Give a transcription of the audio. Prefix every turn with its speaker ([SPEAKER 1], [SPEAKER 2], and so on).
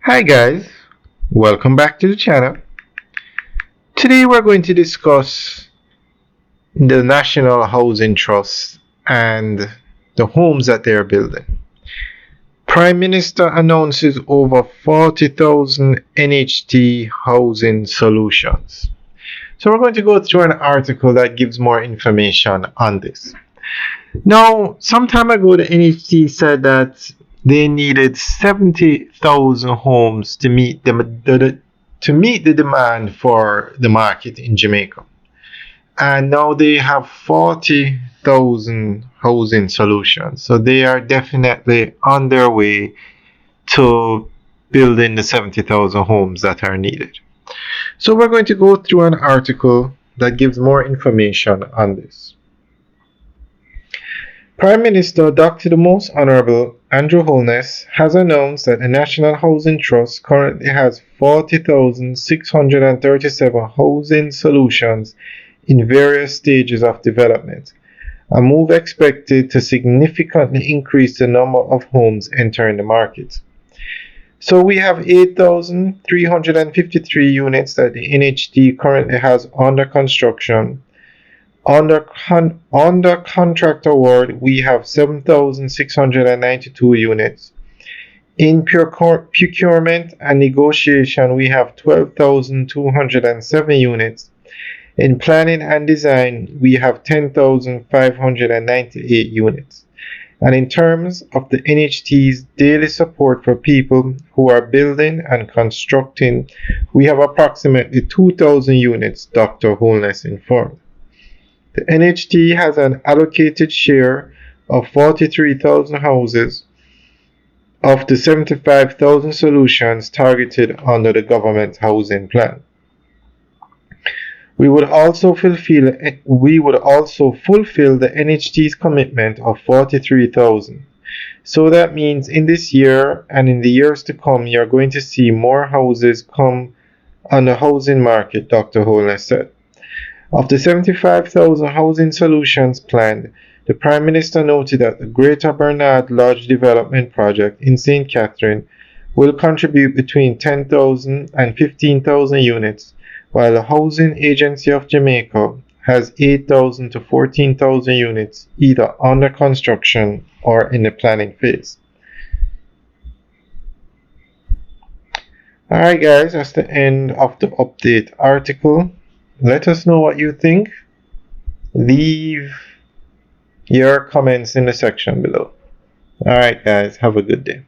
[SPEAKER 1] Hi guys, welcome back to the channel. Today we're going to discuss the National Housing Trust and the homes that they're building. Prime Minister announces over 40,000 NHT housing solutions. So we're going to go through an article that gives more information on this. Now, some time ago the NHT said that they needed 70,000 homes to meet the demand for the market in Jamaica. And now they have 40,000 housing solutions. So they are definitely on their way to building the 70,000 homes that are needed. So we're going to go through an article that gives more information on this. Prime Minister Dr. the Most Honorable Andrew Holness has announced that the National Housing Trust currently has 40,637 housing solutions in various stages of development, a move expected to significantly increase the number of homes entering the market. So we have 8,353 units that the NHT currently has under construction. Under contract award, we have 7,692 units. In procurement and negotiation, we have 12,207 units. In planning and design, we have 10,598 units. And in terms of the NHT's daily support for people who are building and constructing, we have approximately 2,000 units, Dr. Holness informed. The NHT has an allocated share of 43,000 houses of the 75,000 solutions targeted under the government housing plan. We would also fulfill the NHT's commitment of 43,000. So that means in this year and in the years to come, you're going to see more houses come on the housing market, Dr. Holness said. Of the 75,000 housing solutions planned, the Prime Minister noted that the Greater Bernard Lodge Development Project in St. Catherine will contribute between 10,000 and 15,000 units, while the Housing Agency of Jamaica has 8,000 to 14,000 units either under construction or in the planning phase. Alright guys, that's the end of the update article. Let us know what you think. Leave your comments in the section below. Alright guys, have a good day.